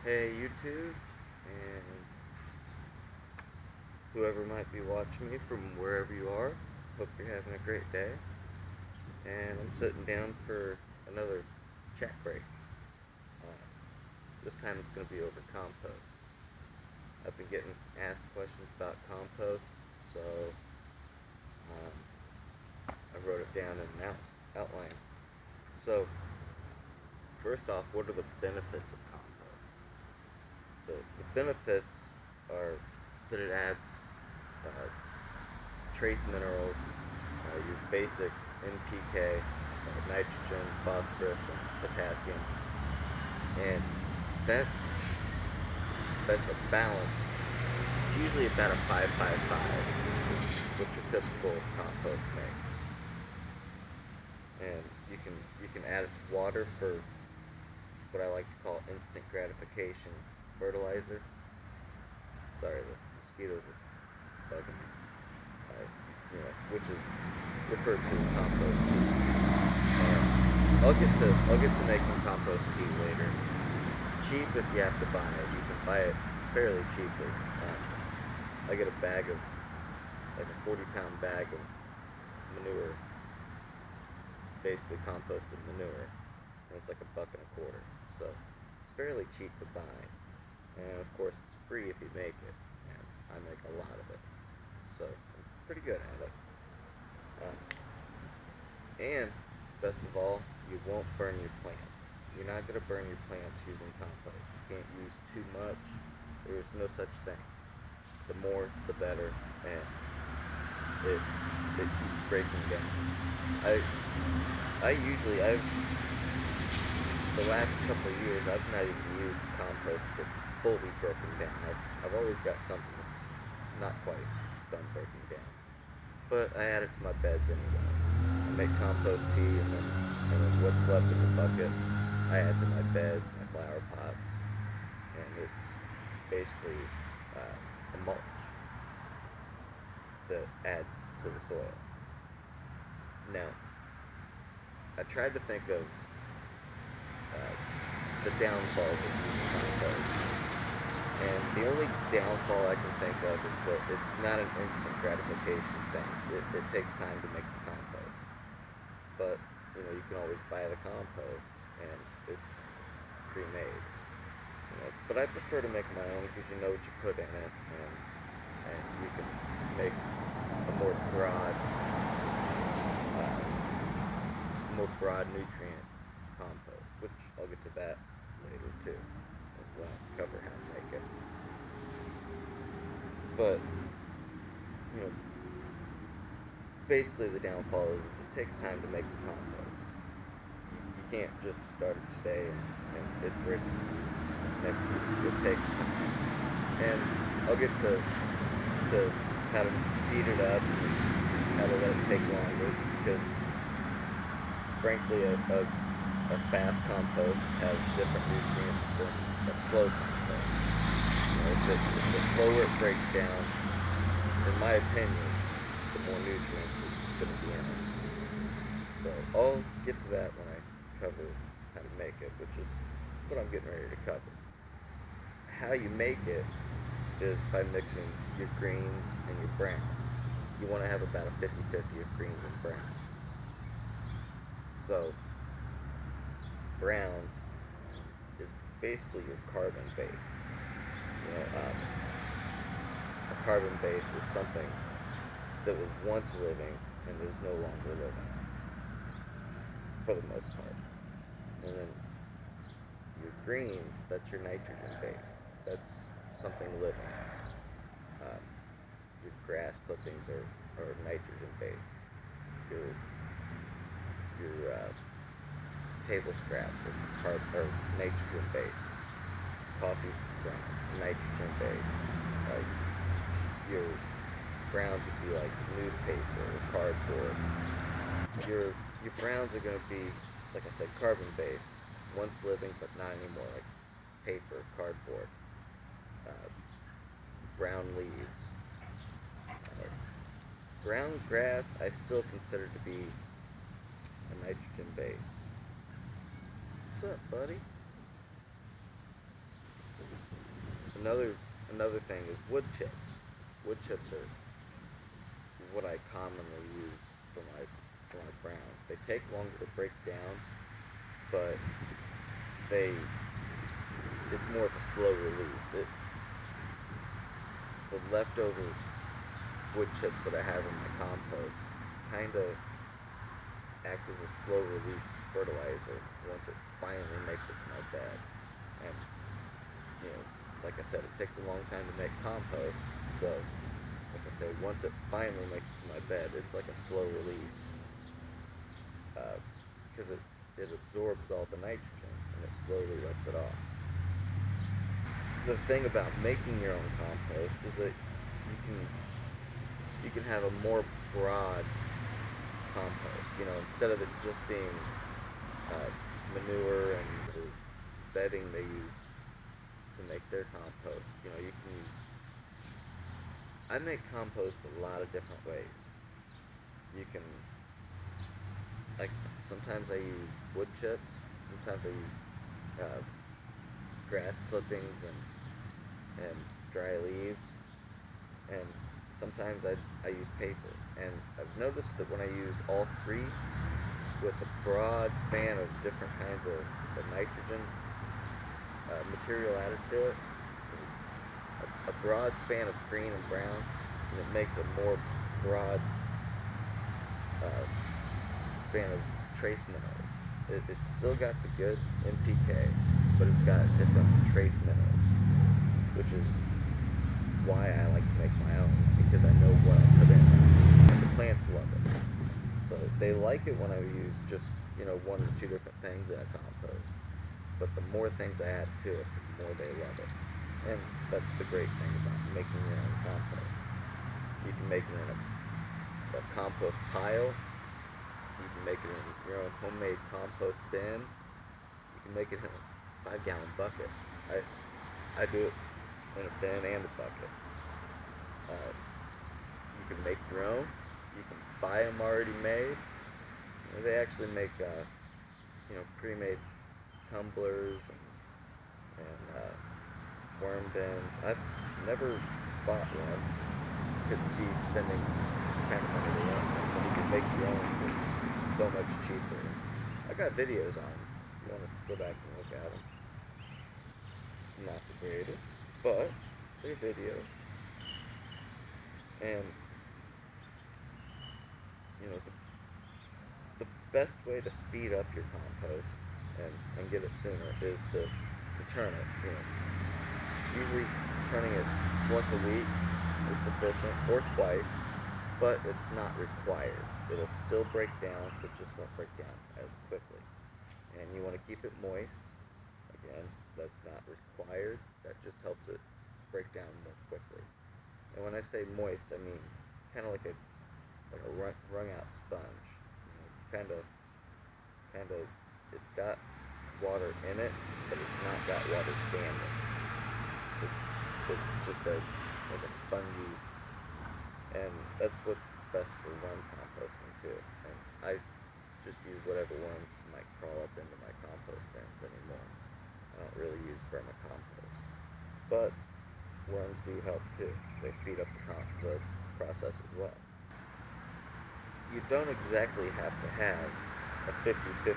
Hey YouTube, and whoever might be watching me from wherever you are, hope you're having a great day. And I'm sitting down for another chat break. Uh, this time it's going to be over compost. I've been getting asked questions about compost, so I wrote it down in an outline. So, first off, what are the benefits of compost? The benefits are that it adds uh, trace minerals, your basic NPK, nitrogen, phosphorus, and potassium, and that's that's a balance. It's usually about a 5-5-5, which your typical compost makes, and you can add it to water for what I like to call instant gratification fertilizer. Sorry, the mosquitoes are bugging me. Which is referred to as compost tea. I'll get to making compost tea later. Cheap if you have to buy it. You can buy it fairly cheaply. I get a bag of like a 40-pound bag of manure, basically composted manure, and it's like $1.25. So it's fairly cheap to buy, and of course it's free if you make it. And I make a lot of it, so I'm pretty good at it. Um, and best of all, you won't burn your plants. You're not going to burn your plants using compost. You can't use too much. There's no such thing. The more, the better, and it keeps breaking down. I I've the last couple of years I've not even used compost that's fully broken down. I've always got something that's not quite done breaking down. But I add it to my beds anyway. I make compost tea, and then what's left in the bucket, I add to my beds, my flower pots, and it's basically a mulch that adds to the soil. Now, I tried to think of the downfalls of using compost, and the only downfall I can think of is that it's not an instant gratification thing. It takes time to make the compost. But, you can always buy the compost, and it's pre-made. But I prefer to make my own because you know what you put in it, and you can make a uh, more broad nutrient compost, which I'll get to that later too, when I cover how to make it. But you know, basically the downfall is it takes time to make the compost. You can't just start it today and it's ready next week. It takes time, and I'll get to how to speed it up and how to let it take longer because frankly a fast compost has different nutrients than a slow compost. If the slower it breaks down, in my opinion, the more nutrients it's going to be in it. So I'll get to that when I cover how to make it, which is what I'm getting ready to cover. How you make it is by mixing your greens and your browns. You want to have about a 50-50 of greens and browns. So browns is basically your carbon base. You know, um, a carbon base is something that was once living and is no longer living, for the most part. And then your greens, that's your nitrogen base. That's something living. Um, your grass clippings are nitrogen based. Your table scraps are nitrogen based. Coffee grounds, nitrogen based. Like your browns would be like newspaper or cardboard. Your browns are going to be, like I said, carbon based, once living but not anymore, like paper, cardboard, uh, brown leaves. Uh, Brown grass I still consider to be a nitrogen base. What's up, buddy? Another thing is wood chips. Wood chips are what I commonly use for my browns. They take longer to break down, but they it's more of a slow release. The leftover wood chips that I have in my compost kind of act as a slow release fertilizer once it finally makes it to my bed. And you know, like I said, it takes a long time to make compost, so like I say, once it finally makes it to my bed, it's like a slow release, because it absorbs all the nitrogen and it slowly lets it off. The thing about making your own compost is that you can have a more broad compost. You know, instead of it just being manure and the bedding they use to make their compost, you know, you can use. I make compost a lot of different ways. You can, like, sometimes I use wood chips, sometimes I use grass clippings and dry leaves, and sometimes I use paper. And I've noticed that when I use all three with a broad span of different kinds of nitrogen material added to it, a broad span of green and brown, and it makes a more broad span of trace minerals. It's still got the good NPK, but it's got different trace minerals, which is why I like to make my own, because I know what I put in there. And the plants love it. So they like it when I use just, you know, one or two different things in a compost. But the more things I add to it, the more they love it. And that's the great thing about making your own compost. You can make it in a compost pile. You can make it in your own homemade compost bin. You can make it in a 5-gallon bucket. I do it in a bin and a bucket. You can make your own. You can buy them already made. You know, they actually make pre-made tumblers and worm bins. I've never bought one. Could see spending kind of money on them, but you can make your own for so much cheaper. I got videos on them. If you want to go back and look at them. Not the greatest, but they're videos. And you know, the best way to speed up your compost and get it sooner is to turn it. You know, usually turning it once a week is sufficient, or twice, but it's not required. It'll still break down, it just won't break down as quickly. And you want to keep it moist. Again, that's not required. That just helps it break down more quickly. And when I say moist, I mean kind of like a wrung out sponge. You know, kind of, it's got water in it, but it's not got water standing. It's just like a spongy, and that's what's best for worm composting too. And I just use whatever worms might crawl up into my compost bins anymore. I don't really use vermicompost, but worms do help too. They speed up the process as well. You don't exactly have to have a 50-50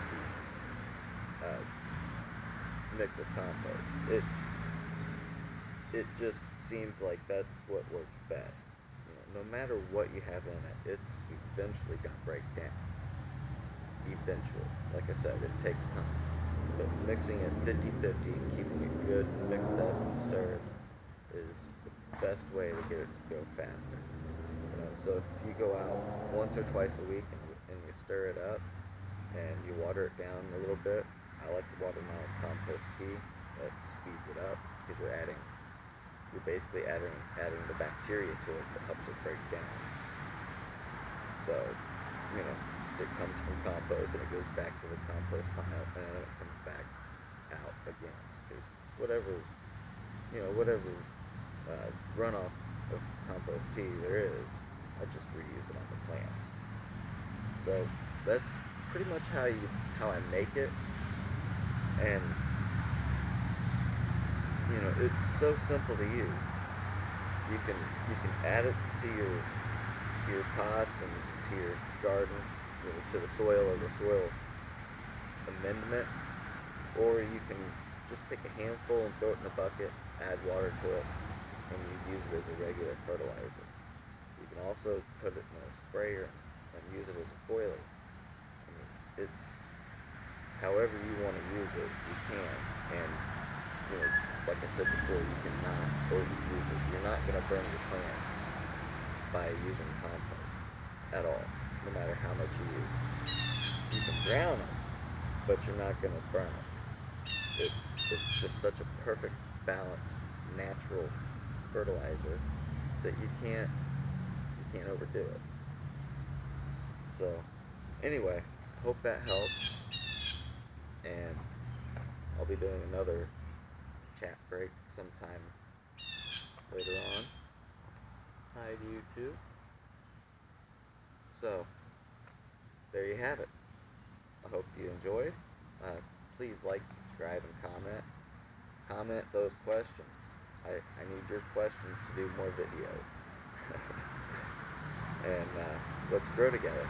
mix of compost. It just seems like that's what works best. You know, no matter what you have in it, it's eventually going to break down. Eventually. Like I said, it takes time. But mixing it 50-50 and keeping it good and mixed up and stirred is the best way to get it to go faster. You know, so if you go out once or twice a week and you stir it up and you water it down a little bit, I like to water my compost tea. That speeds it up because you're basically adding the bacteria to it that helps it break down. So, you know, it comes from compost and it goes back to the compost pile and then it comes back out again. Because whatever runoff of compost tea there is, I just reuse it on the plants. So that's pretty much how I make it. And it's so simple to use. You can add it to your pots and to your garden, to the soil or the soil amendment, or you can just take a handful and throw it in a bucket, add water to it, and you use it as a regular fertilizer. You can also put it in a sprayer and use it as a foliar. It's however you want to use it, you can. And like I said before, you cannot overuse it. You're not going to burn your plants by using compost at all, no matter how much you use. You can drown them, but you're not going to burn them. It's just such a perfect balanced natural fertilizer that you can't overdo it. So anyway, hope that helps, and I'll be doing another chat break sometime later on. Hi to you too. So there you have it. I hope you enjoyed. Please like, subscribe, and comment. Comment those questions. I need your questions to do more videos. And let's grow together.